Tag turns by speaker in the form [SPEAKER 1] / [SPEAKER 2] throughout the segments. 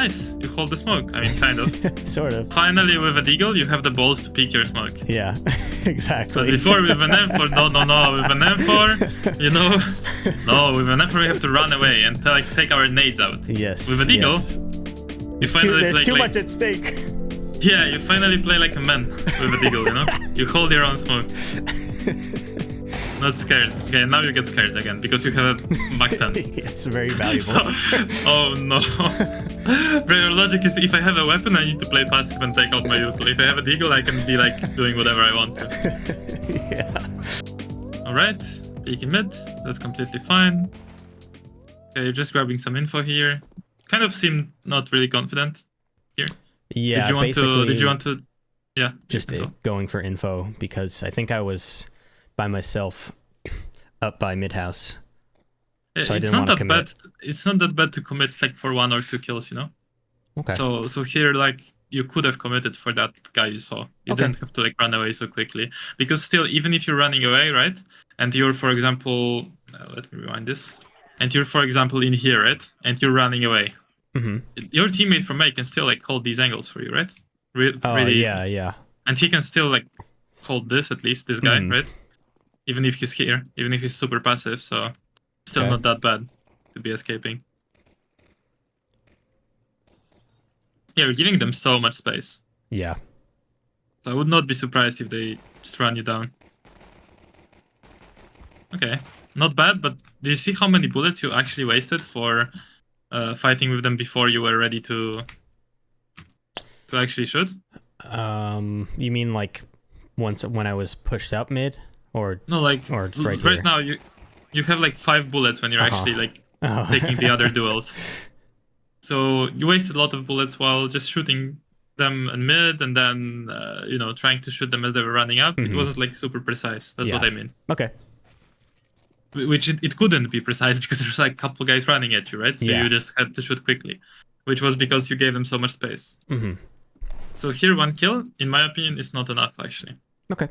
[SPEAKER 1] Nice. You hold the smoke. I mean, kind of.
[SPEAKER 2] Sort of.
[SPEAKER 1] Finally, with a Deagle, you have the balls to peek your smoke.
[SPEAKER 2] Yeah, exactly.
[SPEAKER 1] But before, with an M4, no. With an M4, you know, no, with an M4 we have to run away and like take our nades out.
[SPEAKER 2] Yes.
[SPEAKER 1] With a Deagle,
[SPEAKER 2] yes.
[SPEAKER 1] you finally
[SPEAKER 2] There's
[SPEAKER 1] play
[SPEAKER 2] too
[SPEAKER 1] like,
[SPEAKER 2] much at stake.
[SPEAKER 1] Yeah, you finally play like a man with a Deagle, you know? You hold your own smoke. Not scared. Okay, now you get scared again because you have a back 10.
[SPEAKER 2] It's very valuable.
[SPEAKER 1] So, oh no. Bro, your logic is if I have a weapon, I need to play passive and take out my util. If I have a Deagle, I can be like doing whatever I want to.
[SPEAKER 2] Yeah.
[SPEAKER 1] Alright, peeking mid. That's completely fine. Okay, just grabbing some info here. Kind of seem not really confident here.
[SPEAKER 2] Yeah,
[SPEAKER 1] Did you want to? Yeah.
[SPEAKER 2] Just going for info because I think I was by myself up by mid house. So
[SPEAKER 1] it's not that bad. It's not that bad to commit like for 1 or 2 kills, you know.
[SPEAKER 2] Okay.
[SPEAKER 1] So here like you could have committed for that guy you saw. You didn't have to like run away so quickly because still, even if you're running away, right? And you're, for example, let me rewind this. And you're, for example, in here, right? And you're running away. Your teammate from A can still like hold these angles for you, right? Really
[SPEAKER 2] yeah,
[SPEAKER 1] easy.
[SPEAKER 2] yeah.
[SPEAKER 1] And he can still like hold this, at least this guy, right? Even if he's here, even if he's super passive, so still not that bad to be escaping. Yeah, we're giving them so much space.
[SPEAKER 2] Yeah.
[SPEAKER 1] So I would not be surprised if they just run you down. Okay, not bad, but do you see how many bullets you actually wasted for fighting with them before you were ready to actually shoot?
[SPEAKER 2] You mean like when I was pushed up mid, or
[SPEAKER 1] no, like
[SPEAKER 2] or
[SPEAKER 1] right now you have like 5 bullets when you're actually like taking the other duels. So you wasted a lot of bullets while just shooting them in mid, and then you know, trying to shoot them as they were running up. It wasn't like super precise. That's what I mean.
[SPEAKER 2] Okay.
[SPEAKER 1] Which it couldn't be precise because there's like a couple guys running at you, right? So you just had to shoot quickly, which was because you gave them so much space. So here 1 kill, in my opinion, is not enough actually.
[SPEAKER 2] Okay.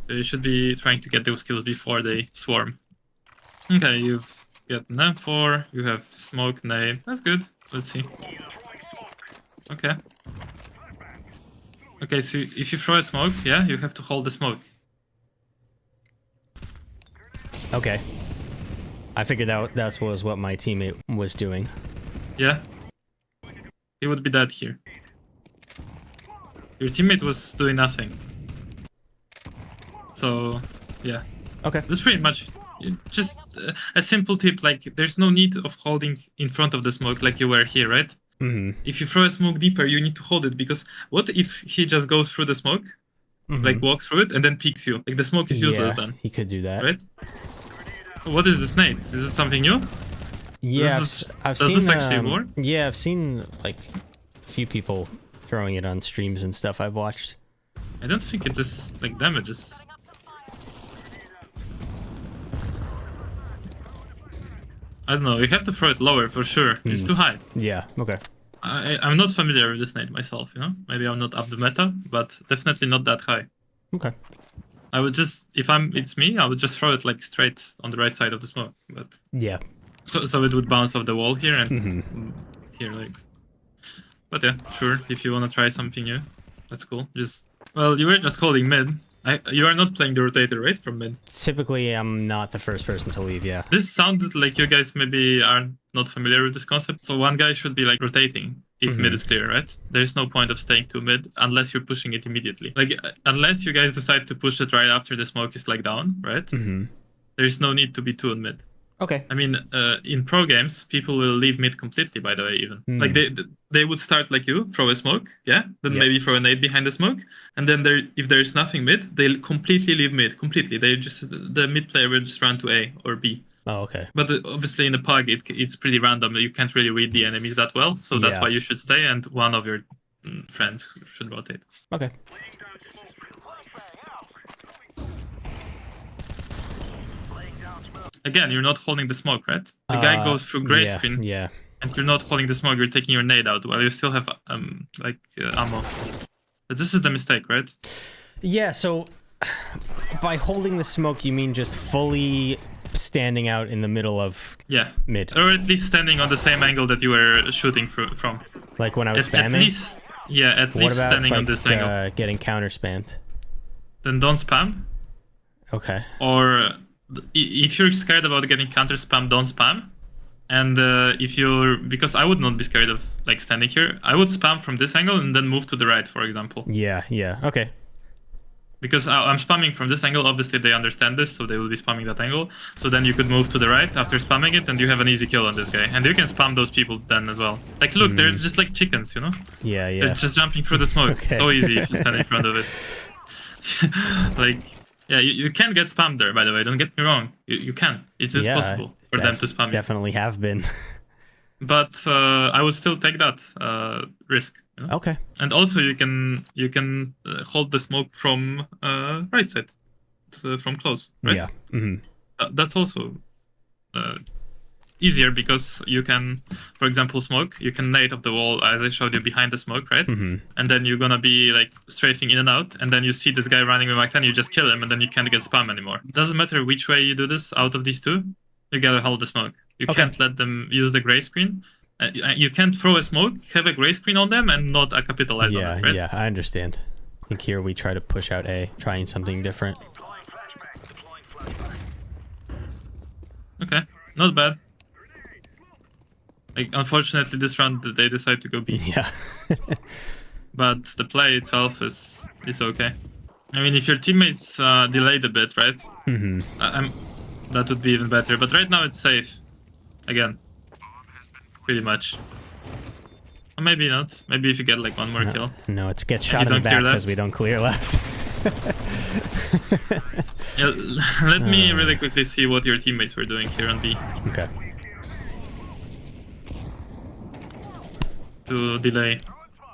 [SPEAKER 1] So you should be trying to get those kills before they swarm. Okay, you've got an M4, you have smoke, nade. That's good. Let's see. Okay. Okay, so if you throw a smoke, yeah, you have to hold the smoke.
[SPEAKER 2] Okay. I figured out that was what my teammate was doing.
[SPEAKER 1] Yeah. He would be dead here. Your teammate was doing nothing. So, yeah.
[SPEAKER 2] Okay.
[SPEAKER 1] That's pretty much just a simple tip. Like, there's no need of holding in front of the smoke like you were here, right? If you throw a smoke deeper, you need to hold it, because what if he just goes through the smoke, like walks through it, and then peeks you? Like, the smoke is useless then.
[SPEAKER 2] He could do that.
[SPEAKER 1] Right? What is this nade? Is this something new?
[SPEAKER 2] Yeah, I've seen
[SPEAKER 1] this actually work?
[SPEAKER 2] Yeah, I've seen like a few people throwing it on streams and stuff I've watched.
[SPEAKER 1] I don't think it just like damages. I don't know, you have to throw it lower for sure. It's too high.
[SPEAKER 2] Yeah, okay.
[SPEAKER 1] I'm not familiar with this nade myself, you know? Maybe I'm not up the meta, but definitely not that high.
[SPEAKER 2] Okay.
[SPEAKER 1] I would just, if it's me, I would just throw it like straight on the right side of the smoke. But
[SPEAKER 2] yeah.
[SPEAKER 1] So it would bounce off the wall here and here, like. But yeah, sure. If you want to try something new, that's cool. Well, you were just holding mid. You are not playing the rotator, right, from mid?
[SPEAKER 2] Typically, I'm not the first person to leave, yeah.
[SPEAKER 1] This sounded like you guys maybe are not familiar with this concept. So one guy should be like rotating if mid is clear, right? There's no point of staying to mid unless you're pushing it immediately. Like, unless you guys decide to push it right after the smoke is like down, right? There's no need to be 2 on mid.
[SPEAKER 2] Okay.
[SPEAKER 1] I mean, in pro games, people will leave mid completely, by the way, even. Like, they would start like you, throw a smoke, yeah? Then maybe throw a nade behind the smoke. And then if there's nothing mid, they'll completely leave mid, completely. The mid player will just run to A or B.
[SPEAKER 2] Oh, okay.
[SPEAKER 1] But obviously in a pug, it's pretty random. You can't really read the enemies that well. So that's why you should stay, and one of your friends should rotate.
[SPEAKER 2] Okay.
[SPEAKER 1] Again, you're not holding the smoke, right? The guy goes through gray screen.
[SPEAKER 2] Yeah.
[SPEAKER 1] And you're not holding the smoke, you're taking your nade out while you still have ammo. But this is the mistake, right?
[SPEAKER 2] Yeah, so by holding the smoke, you mean just fully standing out in the middle of mid.
[SPEAKER 1] Or at least standing on the same angle that you were shooting from.
[SPEAKER 2] Like when I was spamming?
[SPEAKER 1] At least, at least
[SPEAKER 2] about,
[SPEAKER 1] standing
[SPEAKER 2] like,
[SPEAKER 1] on this angle.
[SPEAKER 2] Getting counter spammed?
[SPEAKER 1] Then don't spam.
[SPEAKER 2] Okay.
[SPEAKER 1] Or if you're scared about getting counter spam, don't spam. And if you're, because I would not be scared of like standing here, I would spam from this angle and then move to the right, for example.
[SPEAKER 2] Yeah, okay.
[SPEAKER 1] Because I'm spamming from this angle, obviously they understand this, so they will be spamming that angle. So then you could move to the right after spamming it, and you have an easy kill on this guy. And you can spam those people then as well. Like, look, they're just like chickens, you know?
[SPEAKER 2] Yeah.
[SPEAKER 1] They're just jumping through the smoke.
[SPEAKER 2] Okay.
[SPEAKER 1] So easy if you stand in front of it. Like, yeah, you can get spammed there, by the way. Don't get me wrong. You can. It's possible for them to spam you.
[SPEAKER 2] Definitely have been.
[SPEAKER 1] But I would still take that risk. You know?
[SPEAKER 2] Okay.
[SPEAKER 1] And also you can hold the smoke from right side, from close, right?
[SPEAKER 2] Yeah.
[SPEAKER 1] That's also easier because you can, for example, smoke. You can nade off the wall as I showed you behind the smoke, right? And then you're gonna be like strafing in and out, and then you see this guy running with Mac 10, you just kill him, and then you can't get spam anymore. Doesn't matter which way you do this out of these two, you gotta hold the smoke. You can't let them use the gray screen. You can't throw a smoke, have a gray screen on them, and not capitalize on it, right?
[SPEAKER 2] Yeah, I understand. I think here we try to push out A, trying something different.
[SPEAKER 1] Okay, not bad. Like, unfortunately, this round they decide to go B.
[SPEAKER 2] Yeah.
[SPEAKER 1] But the play itself is okay. I mean, if your teammates delayed a bit, right? That would be even better. But right now it's safe. Again. Pretty much. Or maybe not. Maybe if you get like one more kill.
[SPEAKER 2] No, it's get shot in the back because we don't clear left.
[SPEAKER 1] Yeah, let me really quickly see what your teammates were doing here on B.
[SPEAKER 2] Okay.
[SPEAKER 1] To delay.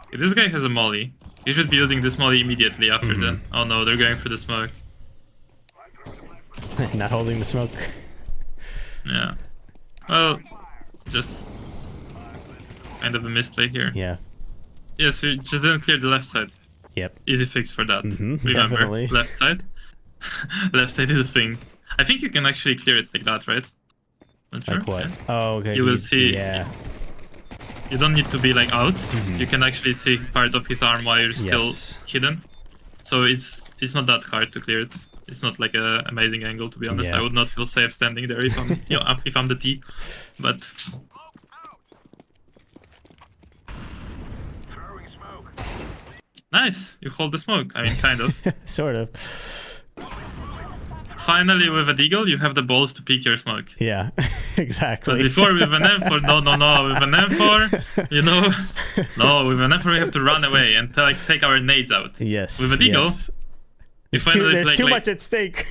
[SPEAKER 1] Okay, this guy has a molly. You should be using this molly immediately after that. Oh no, they're going for the smoke.
[SPEAKER 2] Not holding the smoke.
[SPEAKER 1] Yeah. Well, just kind of a misplay here.
[SPEAKER 2] Yeah.
[SPEAKER 1] Yes, you just didn't clear the left side.
[SPEAKER 2] Yep.
[SPEAKER 1] Easy fix for that. Remember,
[SPEAKER 2] definitely.
[SPEAKER 1] Left side. Left side is a thing. I think you can actually clear it like that, right? Not sure.
[SPEAKER 2] Like what?
[SPEAKER 1] Yeah.
[SPEAKER 2] Oh, okay.
[SPEAKER 1] You will see.
[SPEAKER 2] Yeah.
[SPEAKER 1] You don't need to be like out. You can actually see part of his arm while you're still hidden. So it's not that hard to clear it. It's not like an amazing angle, to be honest. I would not feel safe standing there if I'm if I'm the T. But nice, you hold the smoke. I mean, kind of.
[SPEAKER 2] Sort of.
[SPEAKER 1] Finally, with a Deagle, you have the balls to pick your smoke.
[SPEAKER 2] Yeah, exactly.
[SPEAKER 1] But before with an M4, no, with an M4, you know, no, with an M4 we have to run away and take our nades out.
[SPEAKER 2] Yes.
[SPEAKER 1] With a Deagle,
[SPEAKER 2] there's too much at stake.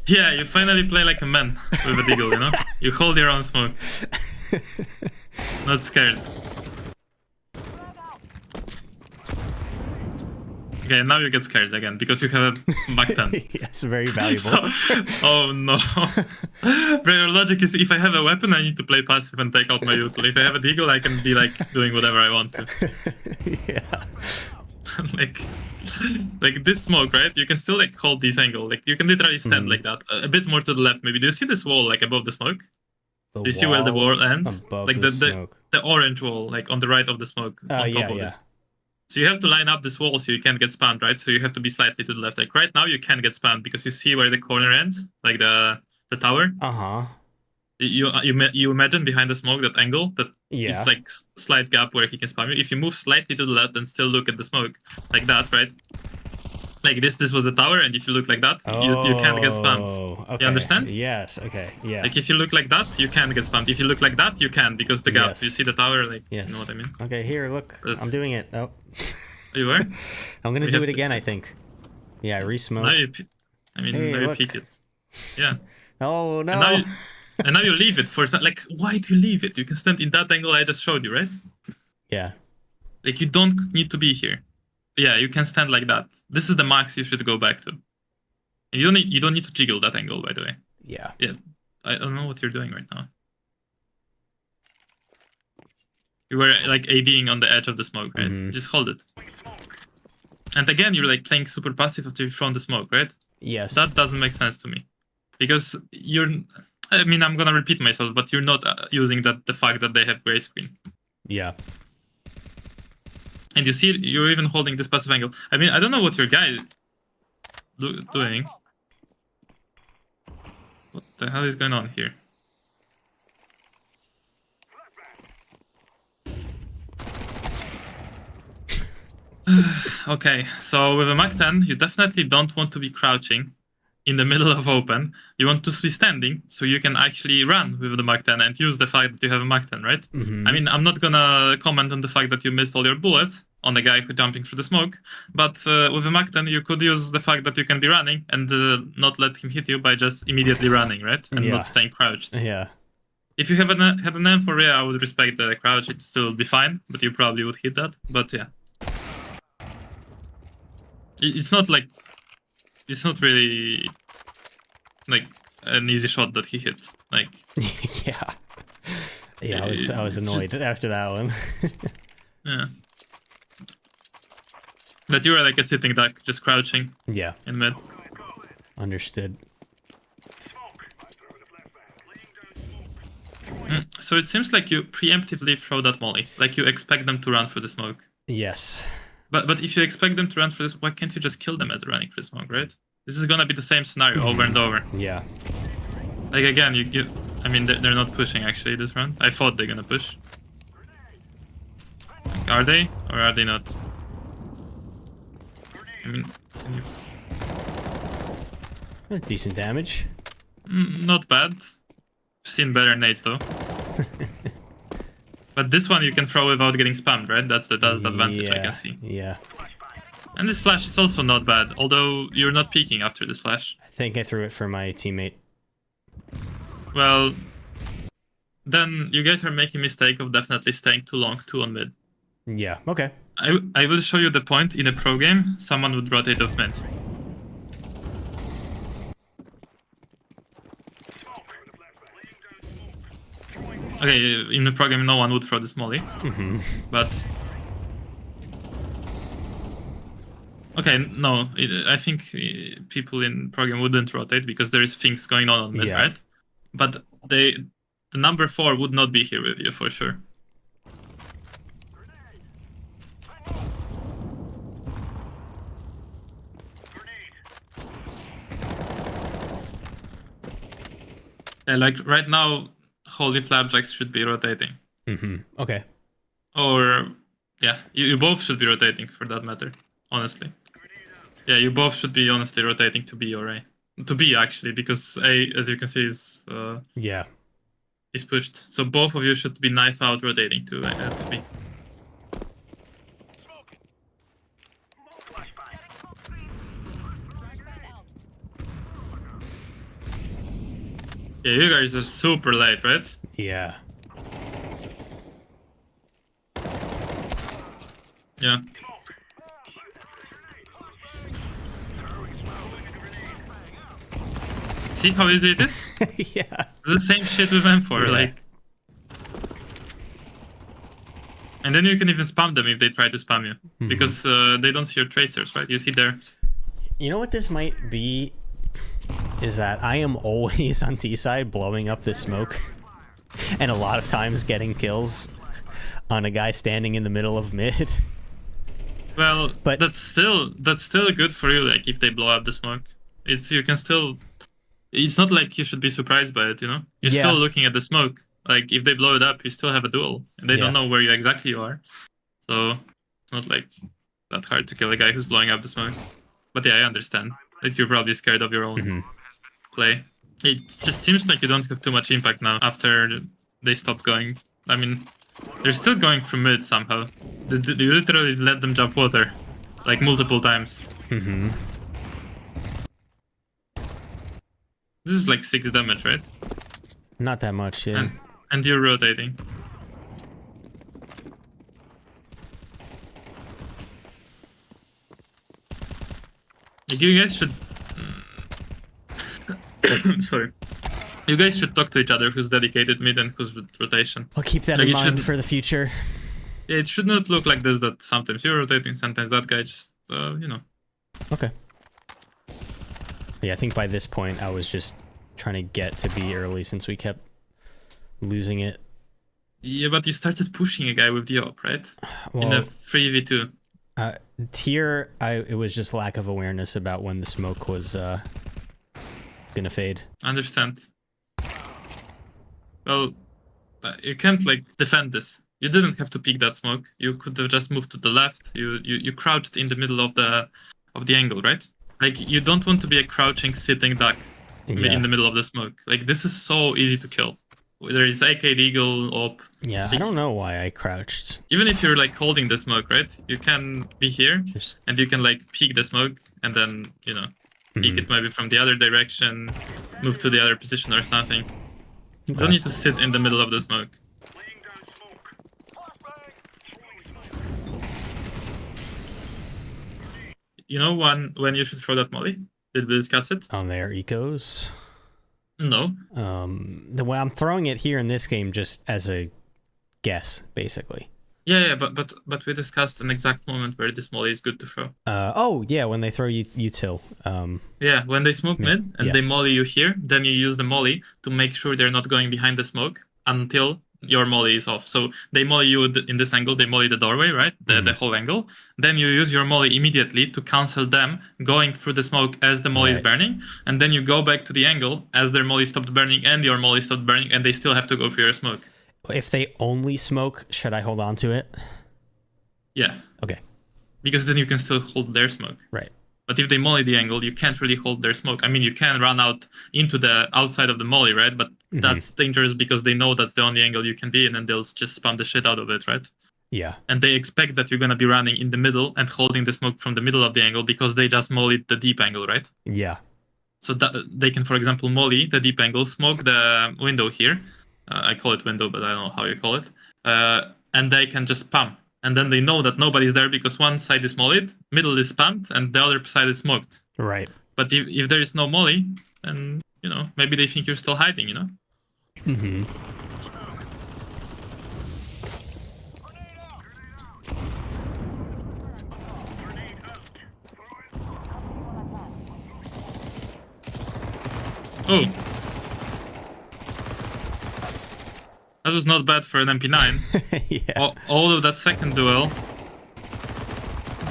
[SPEAKER 1] Yeah, you finally play like a man with a Deagle, you know? You hold your own smoke. Not scared. Okay, now you get scared again because you have a Mac 10.
[SPEAKER 2] Yes, very valuable.
[SPEAKER 1] So, oh no. Your logic is if I have a weapon, I need to play passive and take out my util. If I have a Deagle, I can be like doing whatever I want to.
[SPEAKER 2] Yeah.
[SPEAKER 1] like this smoke, right? You can still like hold this angle. Like you can literally stand like that. A bit more to the left, maybe. Do you see this wall like above the smoke? Do you see where the wall ends? Like the orange wall, like on the right of the smoke, on top of it. So you have to line up this wall so you can't get spammed, right? So you have to be slightly to the left. Like right now you can get spammed because you see where the corner ends, like the tower. You imagine behind the smoke that angle that it's like slight gap where he can spam you. If you move slightly to the left and still look at the smoke like that, right? Like this was the tower, and if you look like that, you can't get spammed.
[SPEAKER 2] Okay.
[SPEAKER 1] You understand?
[SPEAKER 2] Yes. Okay. Yeah.
[SPEAKER 1] Like if you look like that, you can get spammed. If you look like that, you can because the gap. You see the tower, like you know what I mean?
[SPEAKER 2] Okay. Here, look. I'm doing it. Oh.
[SPEAKER 1] You were?
[SPEAKER 2] I'm gonna do it again. I think. Yeah. Re-smoke.
[SPEAKER 1] Now you peek it. Yeah.
[SPEAKER 2] Oh no.
[SPEAKER 1] And now you leave it for like. Why do you leave it? You can stand in that angle I just showed you, right?
[SPEAKER 2] Yeah.
[SPEAKER 1] Like you don't need to be here. Yeah, you can stand like that. This is the max you should go back to. And you don't need to jiggle that angle, by the way.
[SPEAKER 2] Yeah.
[SPEAKER 1] Yeah. I don't know what you're doing right now. You were like ADing on the edge of the smoke, right? Just hold it. And again, you're like playing super passive after you thrown the smoke, right?
[SPEAKER 2] Yes.
[SPEAKER 1] That doesn't make sense to me. Because I I mean, I'm gonna repeat myself, but you're not using the fact that they have gray screen.
[SPEAKER 2] Yeah.
[SPEAKER 1] And you see, you're even holding this passive angle. I mean, I don't know what your guy doing. What the hell is going on here? Okay, so with a Mach 10, you definitely don't want to be crouching in the middle of open. You want to be standing so you can actually run with the Mach 10 and use the fact that you have a Mach 10, right?
[SPEAKER 2] Mm-hmm.
[SPEAKER 1] I mean, I'm not gonna comment on the fact that you missed all your bullets on the guy who's jumping through the smoke, but with a Mach 10, you could use the fact that you can be running and not let him hit you by just immediately running, right? And not staying crouched.
[SPEAKER 2] Yeah.
[SPEAKER 1] If you had an M4, yeah, I would respect the crouch. It still would be fine, but you probably would hit that. But yeah. It's not like... It's not really... like an easy shot that he hit. Like...
[SPEAKER 2] Yeah. Yeah, I was annoyed after that one.
[SPEAKER 1] Yeah. That you were like a sitting duck, just crouching.
[SPEAKER 2] Yeah.
[SPEAKER 1] In mid.
[SPEAKER 2] Understood.
[SPEAKER 1] So it seems like you preemptively throw that molly. Like you expect them to run through the smoke.
[SPEAKER 2] Yes.
[SPEAKER 1] But if you expect them to run through this, why can't you just kill them as they're running through the smoke, right? This is gonna be the same scenario over and over.
[SPEAKER 2] Yeah.
[SPEAKER 1] Like again, I mean, they're not pushing actually this round. I thought they're gonna push. Like, are they? Or are they not? I mean,
[SPEAKER 2] That's decent damage.
[SPEAKER 1] not bad. Seen better nades though. But this one you can throw without getting spammed, right? That's the advantage I can see.
[SPEAKER 2] Yeah.
[SPEAKER 1] And this flash is also not bad, although you're not peeking after this flash.
[SPEAKER 2] I think I threw it for my teammate.
[SPEAKER 1] Well, then you guys are making a mistake of definitely staying too long, too on mid.
[SPEAKER 2] Yeah, okay.
[SPEAKER 1] I will show you the point in a pro game, someone would rotate off mid. Okay, in the pro game no one would throw this molly, but... Okay, no, I think people in pro game wouldn't rotate because there is things going on mid, right? But the number 4 would not be here with you for sure. Yeah, like right now, Holy Flapjacks should be rotating.
[SPEAKER 2] Okay.
[SPEAKER 1] Or, yeah, you both should be rotating for that matter, honestly. Yeah, you both should be honestly rotating to B or A. To B actually, because A, as you can see, is is pushed. So both of you should be knife out rotating to B. Yeah, you guys are super late, right?
[SPEAKER 2] Yeah.
[SPEAKER 1] Yeah. See how easy it is?
[SPEAKER 2] Yeah.
[SPEAKER 1] The same shit with M4, like... And then you can even spam them if they try to spam you. Because they don't see your tracers, right? You see their...
[SPEAKER 2] You know what this might be? Is that I am always on T side blowing up this smoke. And a lot of times getting kills on a guy standing in the middle of mid.
[SPEAKER 1] Well, but that's still good for you, like, if they blow up the smoke. You can still... It's not like you should be surprised by it, you know? You're still looking at the smoke. Like, if they blow it up, you still have a duel. And they don't know where you exactly are. So, it's not, like, that hard to kill a guy who's blowing up the smoke. But yeah, I understand. Like, you're probably scared of your own play. It just seems like you don't have too much impact now after they stop going. I mean, they're still going from mid somehow. You literally let them jump water. Like, multiple times. This is like 6 damage, right?
[SPEAKER 2] Not that much, yeah.
[SPEAKER 1] And you're rotating. Like, you guys should... Sorry. You guys should talk to each other who's dedicated mid and who's rotation.
[SPEAKER 2] I'll keep that in mind for the future.
[SPEAKER 1] Yeah, it should not look like this, that sometimes you're rotating, sometimes that guy just, you know.
[SPEAKER 2] Okay. Yeah, I think by this point I was just trying to get to B early since we kept losing it.
[SPEAKER 1] Yeah, but you started pushing a guy with the op, right?
[SPEAKER 2] Well,
[SPEAKER 1] in a 3v2.
[SPEAKER 2] Here, it was just lack of awareness about when the smoke was gonna fade.
[SPEAKER 1] Understand. Well, you can't like defend this. You didn't have to peek that smoke. You could have just moved to the left. You crouched in the middle of the angle, right? Like you don't want to be a crouching sitting duck in the middle of the smoke. Like this is so easy to kill. There is AK Deagle op.
[SPEAKER 2] Yeah, I don't know why I crouched.
[SPEAKER 1] Even if you're like holding the smoke, right? You can be here and you can like peek the smoke and then, you know, peek it maybe from the other direction, move to the other position or something. You don't need to sit in the middle of the smoke. You know when you should throw that molly? Did we discuss it?
[SPEAKER 2] On their ecos?
[SPEAKER 1] No.
[SPEAKER 2] The way I'm throwing it here in this game just as a guess, basically.
[SPEAKER 1] Yeah, but we discussed an exact moment where this molly is good to throw.
[SPEAKER 2] Oh yeah, when they throw you till.
[SPEAKER 1] Yeah, when they smoke mid and they molly you here, then you use the molly to make sure they're not going behind the smoke until your molly is off. So they molly you in this angle, they molly the doorway, right? The whole angle. Then you use your molly immediately to cancel them going through the smoke as the molly is burning. And then you go back to the angle as their molly stopped burning and your molly stopped burning and they still have to go through your smoke.
[SPEAKER 2] If they only smoke, should I hold on to it?
[SPEAKER 1] Yeah.
[SPEAKER 2] Okay. Because
[SPEAKER 1] then you can still hold their smoke.
[SPEAKER 2] Right.
[SPEAKER 1] But if they molly the angle, you can't really hold their smoke. I mean, you can run out into the outside of the molly, right? But that's dangerous because they know that's the only angle you can be in and they'll just spam the shit out of it, right?
[SPEAKER 2] Yeah.
[SPEAKER 1] And they expect that you're going to be running in the middle and holding the smoke from the middle of the angle because they just mollied the deep angle, right?
[SPEAKER 2] Yeah.
[SPEAKER 1] So that they can, for example, molly the deep angle, smoke the window here. I call it window, but I don't know how you call it. And they can just spam. And then they know that nobody's there because one side is mollied, middle is spammed, and the other side is smoked.
[SPEAKER 2] Right.
[SPEAKER 1] But if there is no molly, then, you know, maybe they think you're still hiding, you know?
[SPEAKER 2] Mm-hmm.
[SPEAKER 1] Oh. That was not bad for an MP9.
[SPEAKER 2] Yeah.
[SPEAKER 1] All of that second duel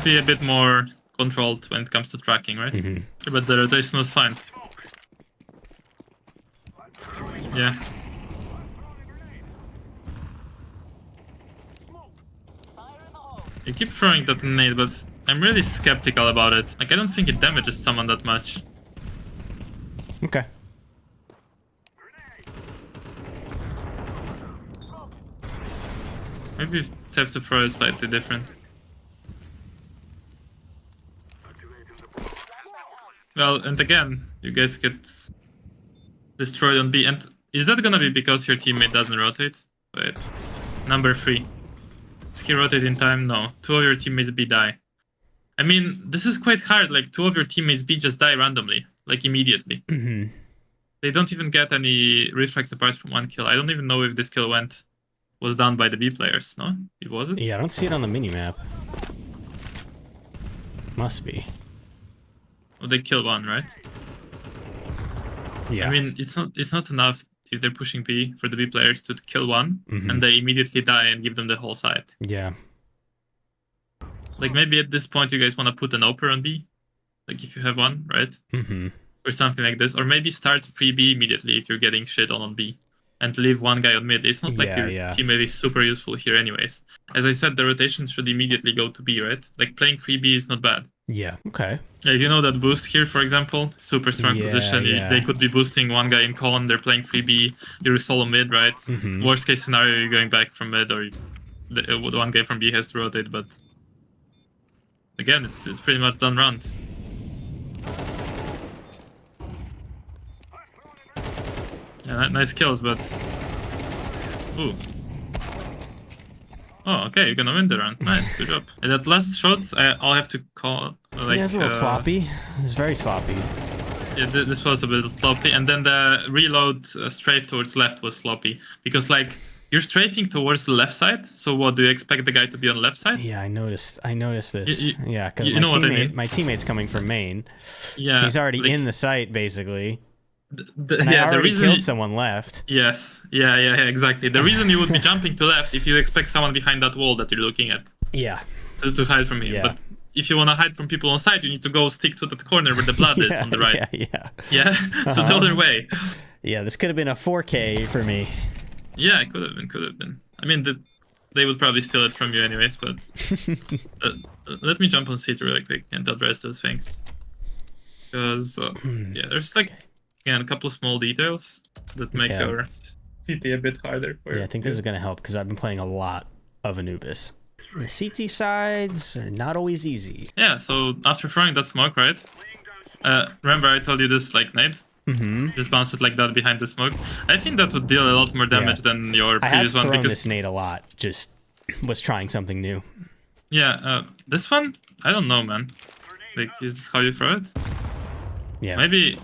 [SPEAKER 1] be a bit more controlled when it comes to tracking, right? But the rotation was fine. Yeah. You keep throwing that nade, but I'm really skeptical about it. Like, I don't think it damages someone that much.
[SPEAKER 2] Okay.
[SPEAKER 1] Maybe you have to throw it slightly different. Well, and again, you guys get destroyed on B. And is that gonna be because your teammate doesn't rotate? Wait. Number 3. Does he rotate in time? No. 2 of your teammates B die. I mean, this is quite hard. Like, 2 of your teammates B just die randomly. Like, immediately. They don't even get any reflex apart from 1 kill. I don't even know if this kill was done by the B players, no? It wasn't?
[SPEAKER 2] Yeah, I don't see it on the minimap. Must be.
[SPEAKER 1] Well, they kill 1, right?
[SPEAKER 2] Yeah.
[SPEAKER 1] I mean, it's not enough if they're pushing B for the B players to kill 1 and they immediately die and give them the whole side.
[SPEAKER 2] Yeah.
[SPEAKER 1] Like, maybe at this point you guys want to put an oper on B? Like, if you have one, right? Or something like this. Or maybe start 3B immediately if you're getting shit on B. And leave 1 guy on mid. It's not like your teammate is super useful here anyways. As I said, the rotations should immediately go to B, right? Like, playing 3B is not bad.
[SPEAKER 2] Yeah, okay.
[SPEAKER 1] Yeah, you know that boost here, for example? Super strong position.
[SPEAKER 2] Yeah.
[SPEAKER 1] They could be boosting 1 guy in con, they're playing 3B, you're solo mid, right? Worst case scenario, you're going back from mid, or the 1 guy from B has to rotate, but again, it's pretty much done round. Yeah, nice kills, but... Ooh. Oh, okay, you're gonna win the round. Nice, good job. And that last shot, I'll have to call... Like,
[SPEAKER 2] yeah, it's a little sloppy. It's very sloppy.
[SPEAKER 1] Yeah, this was a bit sloppy. And then the reload strafe towards left was sloppy. Because, like, you're strafing towards the left side, so what, do you expect the guy to be on the left side?
[SPEAKER 2] Yeah, I noticed this. Yeah, because
[SPEAKER 1] you know what I mean?
[SPEAKER 2] My teammate's coming from main.
[SPEAKER 1] Yeah.
[SPEAKER 2] He's already in the site, basically. And I
[SPEAKER 1] the
[SPEAKER 2] already
[SPEAKER 1] reason
[SPEAKER 2] killed someone left.
[SPEAKER 1] Yes, yeah, exactly. The reason you would be jumping to left if you expect someone behind that wall that you're looking at.
[SPEAKER 2] Yeah.
[SPEAKER 1] To hide from him.
[SPEAKER 2] Yeah.
[SPEAKER 1] But if you want to hide from people on side, you need to go stick to that corner where the blood is on the right. Yeah. So the other way.
[SPEAKER 2] Yeah, this could have been a 4K for me.
[SPEAKER 1] Yeah, it could have been. I mean, they would probably steal it from you anyways, but let me jump on C2 really quick and address those things. Because, yeah, there's like, again, a couple of small details that make our CT a bit harder.
[SPEAKER 2] I think this is going to help because I've been playing a lot of Anubis. The CT sides are not always easy.
[SPEAKER 1] Yeah, so after throwing that smoke, right? Remember I told you this like nade? Just bounce it like that behind the smoke. I think that would deal a lot more damage than your previous one.
[SPEAKER 2] I have thrown this nade a lot. Just was trying something new.
[SPEAKER 1] Yeah, this one, I don't know, man. Like, is this how you throw it?
[SPEAKER 2] Yeah.
[SPEAKER 1] Maybe.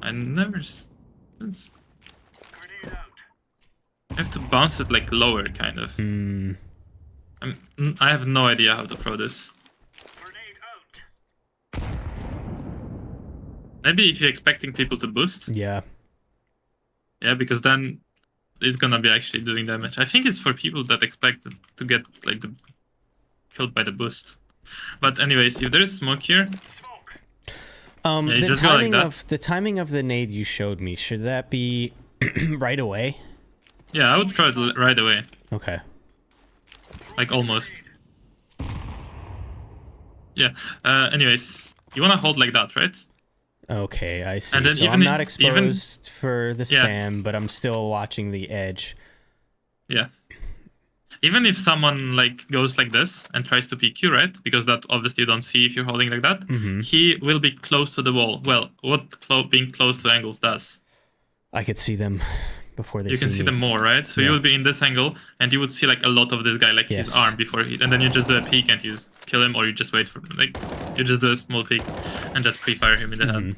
[SPEAKER 1] I never. I have to bounce it like lower, kind of. I have no idea how to throw this. Maybe if you're expecting people to boost.
[SPEAKER 2] Yeah.
[SPEAKER 1] Yeah, because then it's gonna be actually doing damage. I think it's for people that expect to get like killed by the boost. But anyways, if there's smoke here,
[SPEAKER 2] the timing of the nade you showed me, should that be right away?
[SPEAKER 1] Yeah, I would throw it right away.
[SPEAKER 2] Okay.
[SPEAKER 1] Like almost. Yeah. Anyways, you wanna hold like that, right?
[SPEAKER 2] Okay, I see.
[SPEAKER 1] And then
[SPEAKER 2] so I'm not exposed for the spam, but I'm still watching the edge.
[SPEAKER 1] Yeah. Even if someone like goes like this and tries to peek you, right? Because that obviously you don't see if you're holding like that. He will be close to the wall. Well, what being close to angles does?
[SPEAKER 2] I could see them before they.
[SPEAKER 1] You can see them more, right? So you would be in this angle, and you would see like a lot of this guy, like his arm before and then you just do a peek and you kill him, or you just wait for you just do a small peek and just pre-fire him in the head.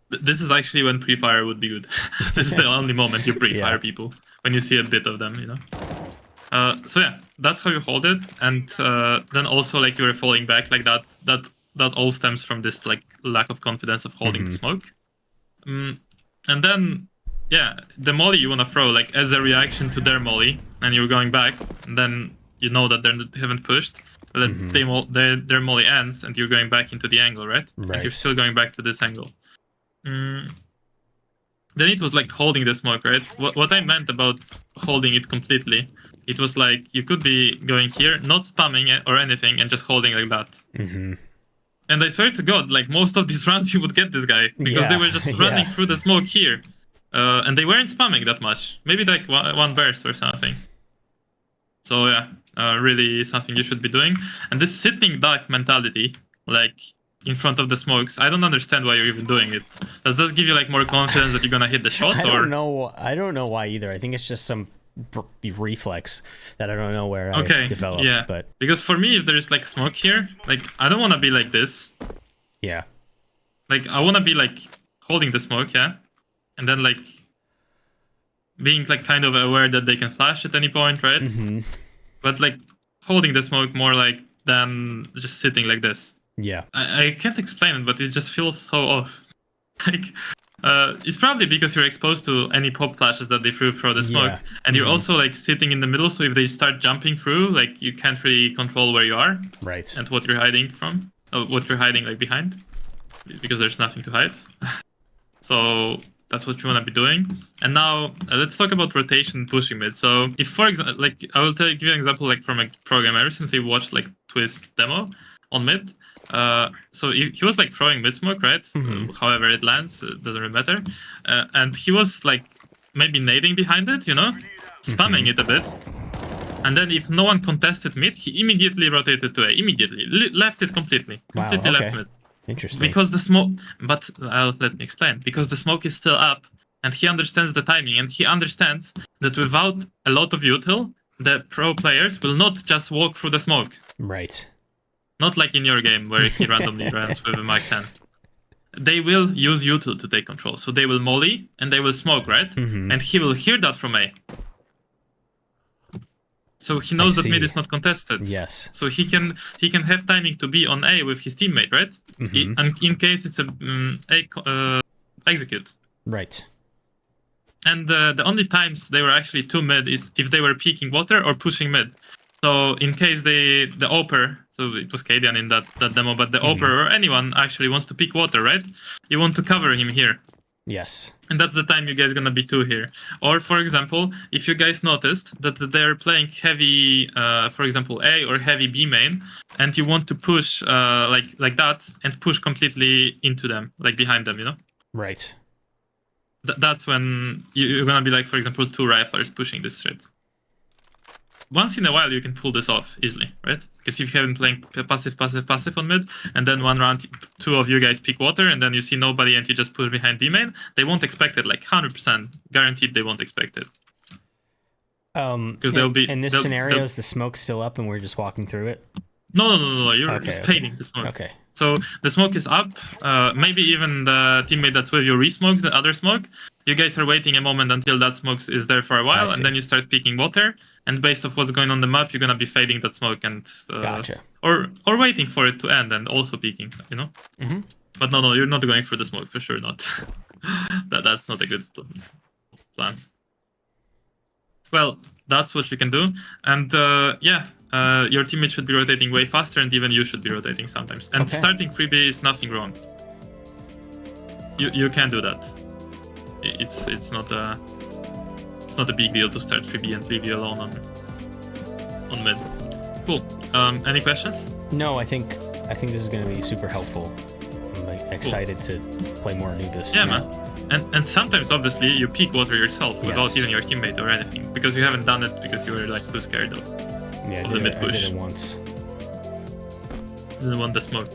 [SPEAKER 1] This is actually when pre-fire would be good. This is the only moment you pre-fire people, when you see a bit of them, you know. So yeah, that's how you hold it, and then also like you're falling back like that. That all stems from this like lack of confidence of holding the smoke, and then. Yeah, the molly you want to throw, like, as a reaction to their molly, and you're going back, and then you know that they haven't pushed, but then their molly ends, and you're going back into the angle, right? And you're still going back to this angle. Then it was like holding the smoke, right? What I meant about holding it completely, it was like you could be going here, not spamming or anything, and just holding like that. And I swear to God, like, most of these rounds you would get this guy, because they were just running through the smoke here. And they weren't spamming that much. Maybe like one burst or something. So yeah, really something you should be doing. And this sitting duck mentality, like in front of the smokes, I don't understand why you're even doing it. Does this give you like more confidence that you're gonna hit the shot?
[SPEAKER 2] I don't know why either. I think it's just some reflex that I don't know where I developed.
[SPEAKER 1] Yeah.
[SPEAKER 2] But
[SPEAKER 1] because for me, if there's like smoke here, like I don't want to be like this.
[SPEAKER 2] Yeah.
[SPEAKER 1] Like I want to be like holding the smoke, yeah. And then, like, being, like, kind of aware that they can flash at any point, right? But, like, holding the smoke more, like, than just sitting like this.
[SPEAKER 2] Yeah.
[SPEAKER 1] I can't explain it, but it just feels so off. Like, it's probably because you're exposed to any pop flashes that they threw through the smoke. And you're also, like, sitting in the middle, so if they start jumping through, like, you can't really control where you are.
[SPEAKER 2] Right.
[SPEAKER 1] And what you're hiding from. What you're hiding, like, behind. Because there's nothing to hide. So... that's what you want to be doing. And now let's talk about rotation pushing mid. So if, for example, like I will give you an example like from a program. I recently watched like Twist demo on mid. So he was like throwing mid smoke, right? However it lands, it doesn't really matter. And he was like maybe nading behind it, you know, spamming it a bit. And then if no one contested mid, he immediately rotated to A. Immediately left it completely. Completely left mid.
[SPEAKER 2] Interesting.
[SPEAKER 1] Because the smoke, but let me explain. Because the smoke is still up, and he understands the timing, and he understands that without a lot of util, the pro players will not just walk through the smoke.
[SPEAKER 2] Right.
[SPEAKER 1] Not like in your game where he randomly runs with a Mach 10. They will use util to take control. So they will molly and they will smoke, right? And he will hear that from A. So he knows that
[SPEAKER 2] see.
[SPEAKER 1] mid is not contested.
[SPEAKER 2] Yes.
[SPEAKER 1] So he can have timing to be on A with his teammate, right? And in case it's a execute.
[SPEAKER 2] Right.
[SPEAKER 1] And the only times they were actually two mid is if they were peeking water or pushing mid. So in case the Oper, so it was Cadian in that demo, but the Oper or anyone actually wants to peek water, right? You want to cover him here.
[SPEAKER 2] Yes.
[SPEAKER 1] And that's the time you guys gonna be two here. Or for example, if you guys noticed that they're playing heavy, for example, A or heavy B main, and you want to push like that and push completely into them, like behind them, you know?
[SPEAKER 2] Right.
[SPEAKER 1] That's when you're gonna be like, for example, two riflers pushing this shit. Once in a while, you can pull this off easily, right? Because if you haven't playing passive on mid, and then one round, two of you guys pick water, and then you see nobody, and you just push behind B main, they won't expect it, like 100%. Guaranteed they won't expect it. Because they'll be...
[SPEAKER 2] In this scenario, is the smoke still up and we're just walking through it?
[SPEAKER 1] No. You're just fading the smoke.
[SPEAKER 2] Okay.
[SPEAKER 1] So the smoke is up. Maybe even the teammate that's with you resmokes the other smoke. You guys are waiting a moment until that smoke is there for a while, and then you start picking water. And based off what's going on the map, you're gonna be fading that smoke and
[SPEAKER 2] Gotcha.
[SPEAKER 1] or waiting for it to end and also peeking. You know. But no, you're not going for the smoke for sure. Not. That's not a good plan. Well, that's what you can do, and yeah. Your teammate should be rotating way faster, and even you should be rotating sometimes. And starting freebie is nothing wrong. You can do that. It's not a big deal to start freebie and leave you alone on mid. Cool. Any questions?
[SPEAKER 2] No, I think this is going to be super helpful. I'm excited to play more Anubis.
[SPEAKER 1] Yeah, man. And sometimes, obviously, you peek water yourself without even your teammate or anything, because you haven't done it because you were like too scared of the mid push.
[SPEAKER 2] I did it once.
[SPEAKER 1] Didn't want the smoke.